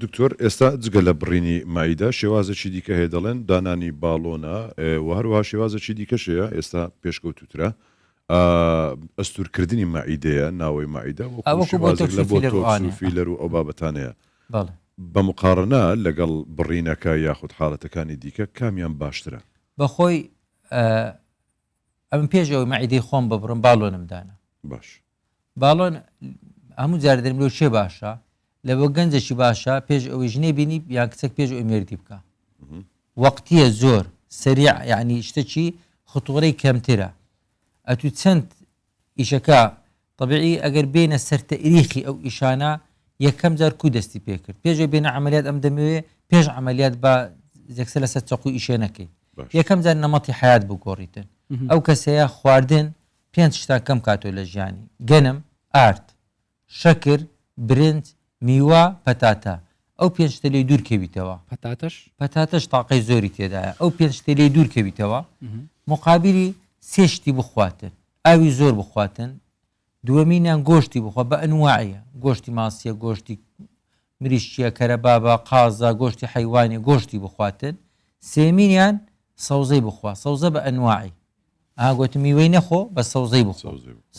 دکتۆر ئێستا جگە لە بڕینی مایدا شێوازەکی دیکە هەیە دەڵێن دانانی باڵۆنە و هەروەها شێوازەکی دیکەشەیە ئێستا پێشکەوتوترە ئەستورکردنی مائیدەیە ناوەی مائیدا لە بۆ تۆکسوفیلەر و ئەو بابەتانەیە بە مقارنە لەگەڵ بڕینەکە یاخود حاڵەتەکانی دیکە کامیان باشترە بەخۆی ئەم پێش ئەوی مائیدەی خۆم ببڕم باڵۆنمدانە باش باڵۆن هەموو جارە دەرم لەو چێ باشە لە بۆ گەنجێکی باشە پێش ئەوەی ژنێ بینی یان کچێک پێش ئەوی مێردی بکە وەقتیە زۆر سریع یعنی شتێکی خطوڕەی کەمترە ئەتو چەند ئیشەکە طبیعی ئەگەر بینە سەر تەئریخی ئەو ئیشانە یەکەم جار کو دەستی پێ کرد پێش بینە عملیات ئەم دەمەوێ پێش عملیات بە یەکسەر لەسەر چەقوی ئیشێ نەکەی یەکەم جار نەمەتی حیات بگۆڕیتن ئەو کەسەیە خواردن 5 شتا کەم کاتۆ لە ژیانی گەنم ئارد شەکر برنج میوە پەتاتە ئەو 5 شتە لێ دوورکەویتەوە پەتاتەش تاقەی زۆری تێدایە ئەو 5 شتە لێ دوورکەویتەوە مقابلی 3 شتی بخواتن ئاوی زۆر بخواتن دووەمینیان گۆشتی بخوا بە ئەنواعیە گۆشتی ماسیە گۆشتی مریشتیە کەرەبابە قازە گۆشتی حیوانی گۆشتی بخواتن سێمینیان سەوزەی بخوا سەوزە بە ئەنواعی ئاگوتە میوەی نەخۆ بە سەوزەی بخۆ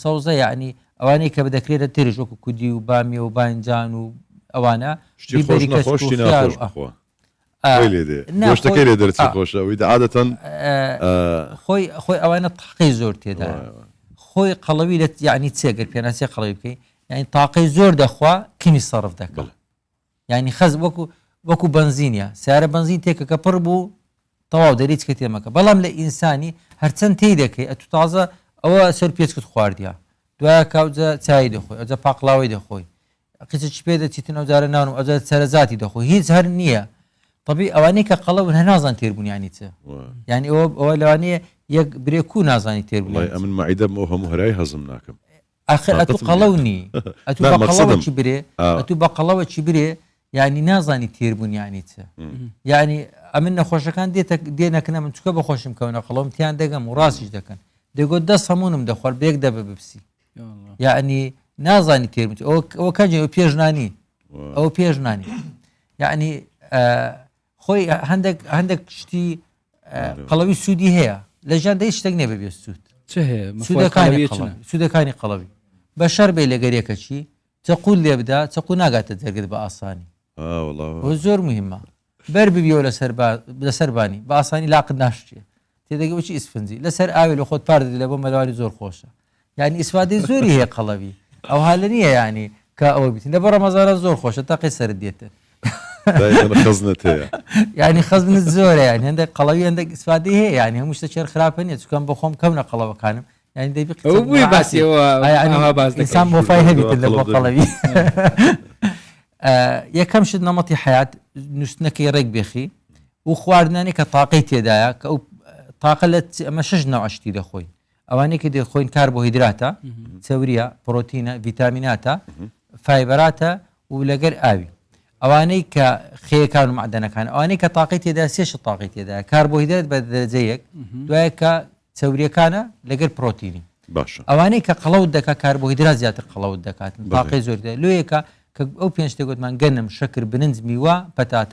سەوزە یعنی ئەوانەی کە بەدەکرێتە تێرش وەکو کودی و بامیە و بانجان و ئەوانە گۆشتەکەی لێ دەرچی خۆشەوەی عادەتەن خۆی ئەوانە تاقەی زۆر تێدا خۆی قەڵەوی لە یعنی چێگەر پێناسی قەڵەوی بکەی یعنی تاقەی زۆر دەخوا کمی سەرف دەکەڵ یعنی خەز وەکو بنزینە سیارە بنزین تێکەکە پڕ بوو تەواو دەریت کە تێمەکە بەڵام لە ئینسانی هەرچەند تێی دەکەی ئەتو تازە ئەوە سەر پێچکت خواردیا دوایە کاوجە چای دەخۆی ئەوجە پاقلاوی دەخۆی قچی پێ دەچیتن ئەوجارە نانم ئەوجە سەرەزاتی دەخۆی هیچ هەر نییە طبی ئەوانەی کە قەڵەون هە نازان تێربوونیانی چ یعنی ئەوە لەوانەیە یەک برێک و نازانی تێربوونی ئەمن مائیدە هەموو هەرای هەزم ناکەم ئەخر ئەتو قەڵەونی ئەتو بە قەڵەوەکی برێ ئەتو بە قەڵەوەکی برێ یعنی نازانی تێربوونیانی چ یعنی ئەمن نەخۆشەکان دێنەکەنە من چکە بەخۆشم کەونە قەڵەوم تیان دەگەم و ڕاستیش دەکەن دەگوت دەست هەمونم دەخوارد بەیەک دەبە بپسی یعنی نازانی تێربوونی ئەوە کەنجێ ئەو پێژنانی ئەو پێژنانی یعنی خۆی هەندێک شتی قەڵەوی سوودی هەیە لە ژیان دەی شتێک نێ بەبێ سوود سوودەکانی قەڵەوی بە شەر بێ لەگەرێکە چی چەقول لێ بدا چەقو ناگاتە دەرگت بە ئاسانی زۆر مهمە بەر ببیەوە لەسەربانی بە ئاسانی لاقت ناشتێ تێدەگە چی ئیسفنجی لەسەر ئاوێ لە خۆت پاردی لە بۆ مەلوانی زۆر خۆشە یعنی ئیسفادەی زۆری هەیە قەڵەوی ئەو حالە نییە ینی کە ئەوە بیتین لە بە ڕەمەزانە زۆر خۆشە تاقی سەرت دێتە ینی خەزنت زۆرە یان هەندێک قەڵەوی هەندێک ئیسفادەی هەیە ینی هەموو شتە چێر خراپە نیە چکەم بەخۆم کەونە قەڵەوەکانم ینی دەبی باسیەوە مۆفای هەبیتن لە بۆ قەڵەوی یەکەم شت نەمەتی حیات نووسنەکەی ڕێک بێخی و خواردنانی کە تاقەی تێدایە کە ئەو تاقە لە ئەمە 6 نەوەشتی دەخۆی ئەوانەی کە دەخۆین کاربۆهیدراتە چەوریە پرۆتینە ڤیتامیناتە فایبەراتە و لەگەر ئاوی ئەوانەی کە خێەکان و معدەنەکان ئەوانەی کە تاقی تێدا سێش تاقی تێدایە کاربۆهیدرات بە دەرەجەیەک دوایە کە چەوریەکانە لەگەر پرۆتینی ئەوانەی کە قەڵەوت دەکات کاربۆهیدرات زیاتر قەڵەوت دەکاتن تاقی زۆر لێیەکە کە ئەو 5 شتێک گوتمان گەنم شەکر برنج میوە پەتاتە